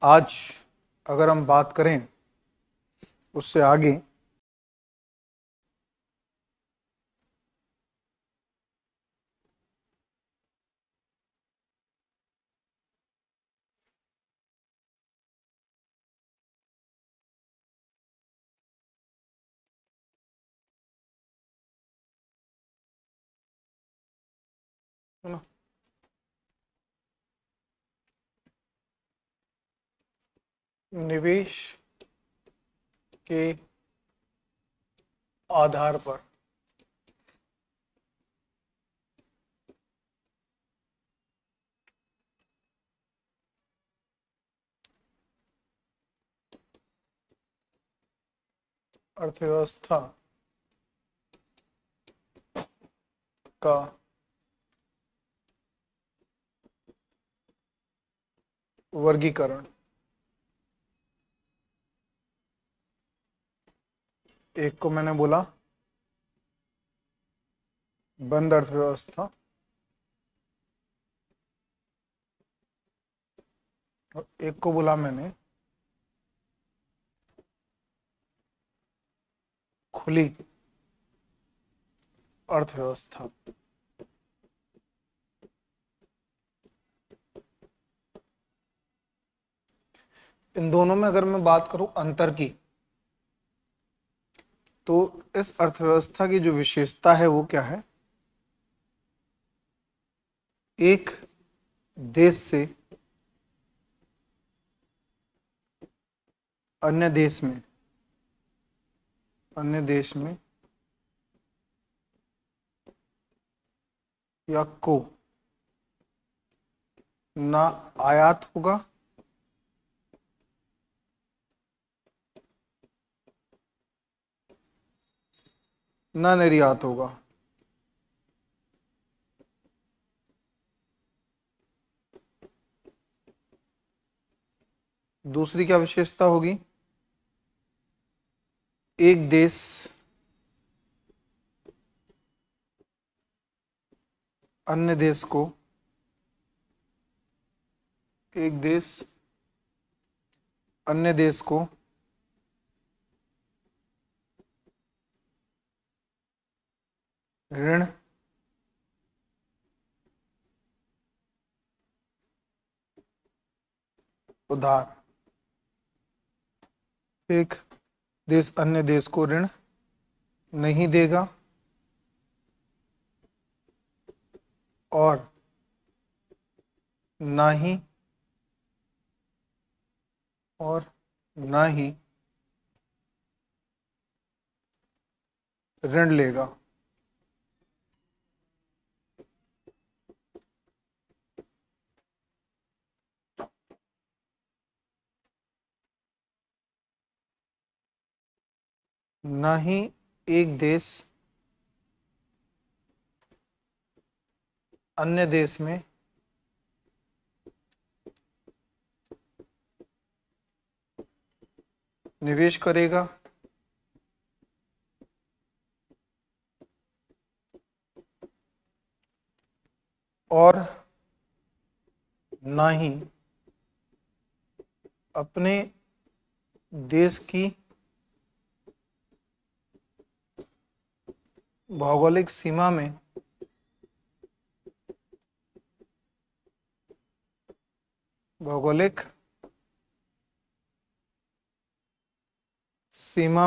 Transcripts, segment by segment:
आज अगर हम बात करें उससे आगे, है ना, निवेश के आधार पर अर्थव्यवस्था का वर्गीकरण, एक को मैंने बोला बंद अर्थव्यवस्था और एक को बोला मैंने खुली अर्थव्यवस्था। इन दोनों में अगर मैं बात करूं अंतर की, तो इस अर्थव्यवस्था की जो विशेषता है वो क्या है? एक देश से अन्य देश में या को ना आयात होगा ना निर्यात होगा। दूसरी क्या विशेषता होगी? एक देश अन्य देश को, एक देश अन्य देश को ऋण उधार, एक देश अन्य देश को ऋण नहीं देगा और ना ही ऋण लेगा। ना ही एक देश अन्य देश में निवेश करेगा और ना ही अपने देश की भौगोलिक सीमा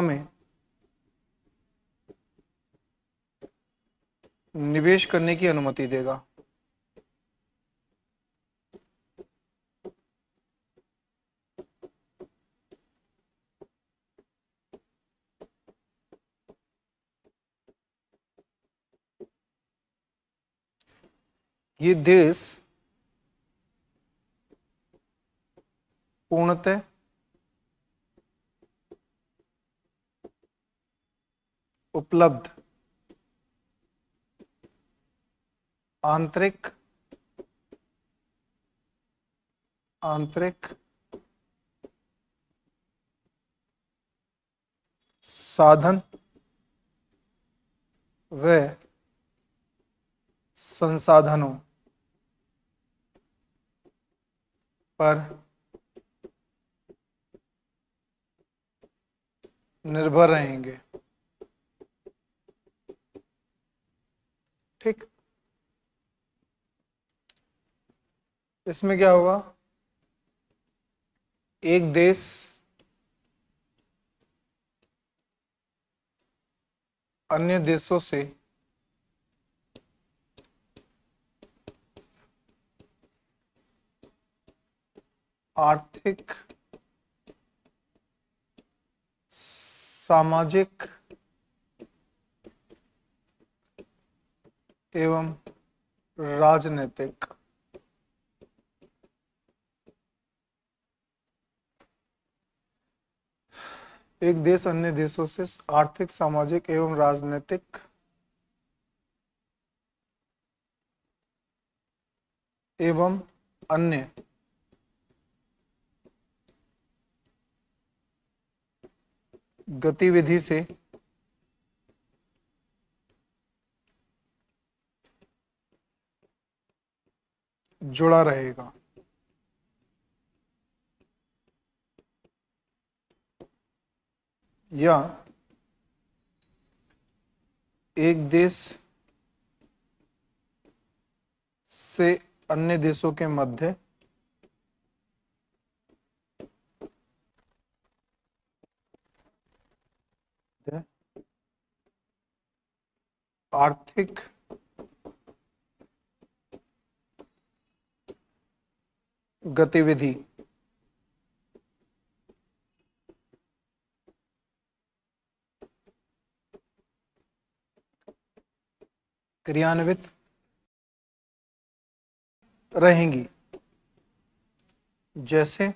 में निवेश करने की अनुमति देगा। ये देश पूर्णतः उपलब्ध आंतरिक साधन व संसाधनों पर निर्भर रहेंगे। ठीक, इसमें क्या होगा, एक देश अन्य देशों से आर्थिक, सामाजिक एवं राजनीतिक एक देश अन्य देशों से आर्थिक, सामाजिक एवं राजनीतिक एवं अन्य गतिविधि से जुड़ा रहेगा। या एक देश से अन्य देशों के मध्य आर्थिक, गतिविधि क्रियान्वित रहेंगी, जैसे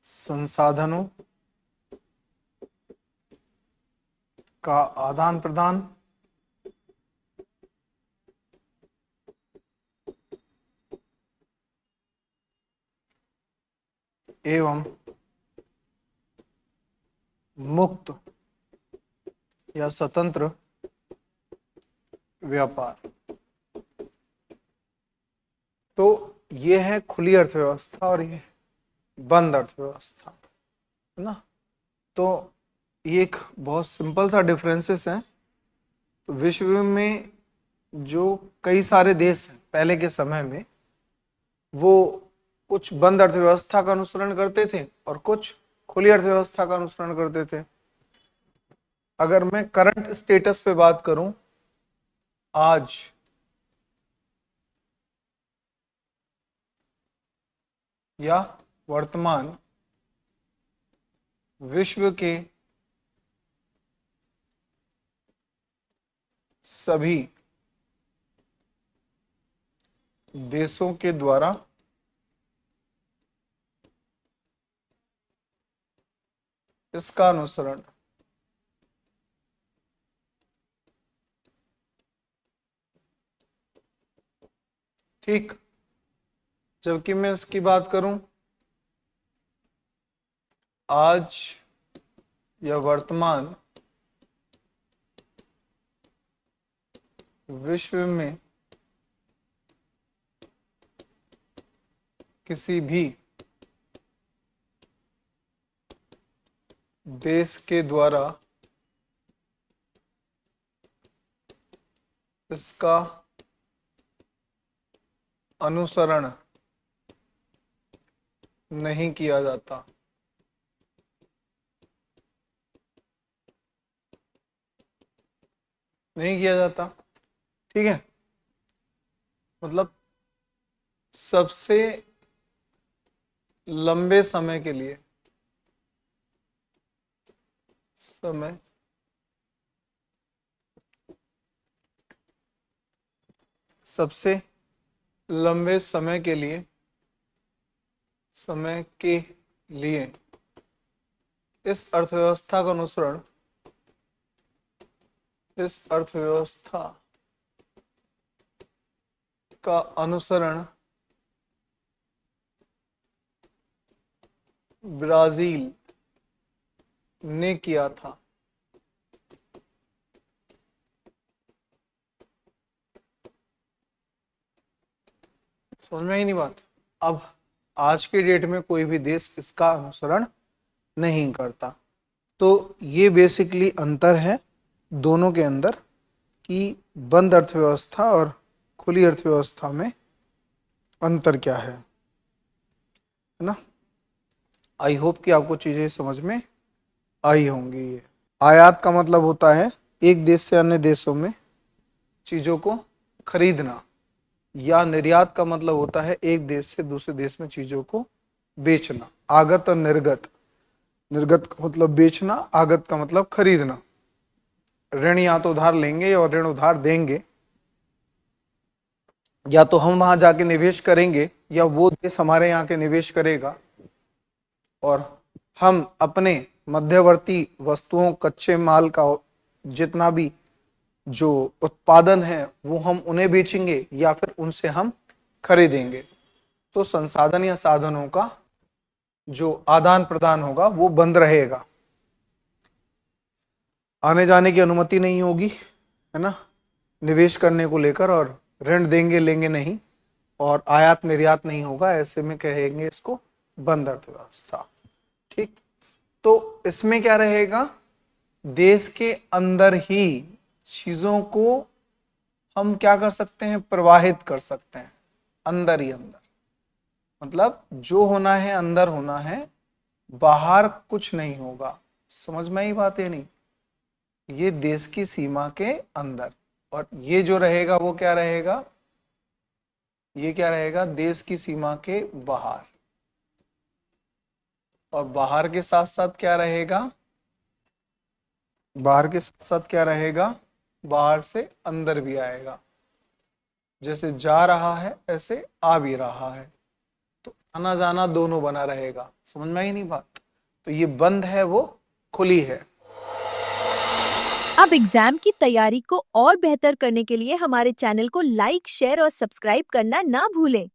संसाधनों का आदान प्रदान, एवं मुक्त या स्वतंत्र व्यापार। तो ये है खुली अर्थव्यवस्था और ये बंद अर्थव्यवस्था, है ना। तो ये एक बहुत सिंपल सा डिफरेंसेस है। तो विश्व में जो कई सारे देश हैं पहले के समय में, वो कुछ बंद अर्थव्यवस्था का अनुसरण करते थे और कुछ खुली अर्थव्यवस्था का अनुसरण करते थे। अगर मैं करंट स्टेटस पे बात करूं, आज या वर्तमान विश्व के सभी देशों के द्वारा इसका अनुसरण ठीक। जबकि मैं इसकी बात करूं, आज या वर्तमान विश्व में किसी भी देश के द्वारा इसका अनुसरण नहीं किया जाता। नहीं किया जाता, ठीक है। मतलब सबसे लंबे समय के लिए, सबसे लंबे समय के लिए इस अर्थव्यवस्था का अनुसरण, इस अर्थव्यवस्था का अनुसरण ब्राजील ने किया था। समझ में ही नहीं बात। अब आज के डेट में कोई भी देश इसका अनुसरण नहीं करता। तो ये बेसिकली अंतर है दोनों के अंदर कि बंद अर्थव्यवस्था और खुली अर्थव्यवस्था में अंतर क्या है ना। आई होप कि आपको चीजें समझ में आई होंगी। ये आयात का मतलब होता है एक देश से अन्य देशों में चीजों को खरीदना, या निर्यात का मतलब होता है एक देश से दूसरे देश में चीजों को बेचना। आगत और निर्गत, निर्गत का मतलब बेचना, आगत का मतलब खरीदना। ऋण या तो उधार लेंगे और ऋण उधार देंगे, या तो हम वहां जाके निवेश करेंगे या वो देश हमारे यहाँ के निवेश करेगा, और हम अपने मध्यवर्ती वस्तुओं, कच्चे माल का जितना भी जो उत्पादन है वो हम उन्हें बेचेंगे या फिर उनसे हम खरीदेंगे। तो संसाधन या साधनों का जो आदान प्रदान होगा वो बंद रहेगा, आने जाने की अनुमति नहीं होगी, है ना, निवेश करने को लेकर, और ऋण देंगे लेंगे नहीं, और आयात निर्यात नहीं होगा। ऐसे में कहेंगे इसको बंद अर्थव्यवस्था। ठीक, तो इसमें क्या रहेगा, देश के अंदर ही चीजों को हम क्या कर सकते हैं, प्रवाहित कर सकते हैं, अंदर ही अंदर। मतलब जो होना है अंदर होना है, बाहर कुछ नहीं होगा। समझ में आई बात है नहीं, ये देश की सीमा के अंदर, और ये जो रहेगा वो क्या रहेगा, ये क्या रहेगा, देश की सीमा के बाहर। और बाहर के साथ साथ क्या रहेगा, बाहर के साथ साथ क्या रहेगा, बाहर से अंदर भी आएगा। जैसे जा रहा है ऐसे आ भी रहा है, तो आना जाना दोनों बना रहेगा। समझ में आई नहीं बात। तो ये बंद है, वो खुली है। अब एग्जाम की तैयारी को और बेहतर करने के लिए हमारे चैनल को लाइक, शेयर और सब्सक्राइब करना ना भूलें।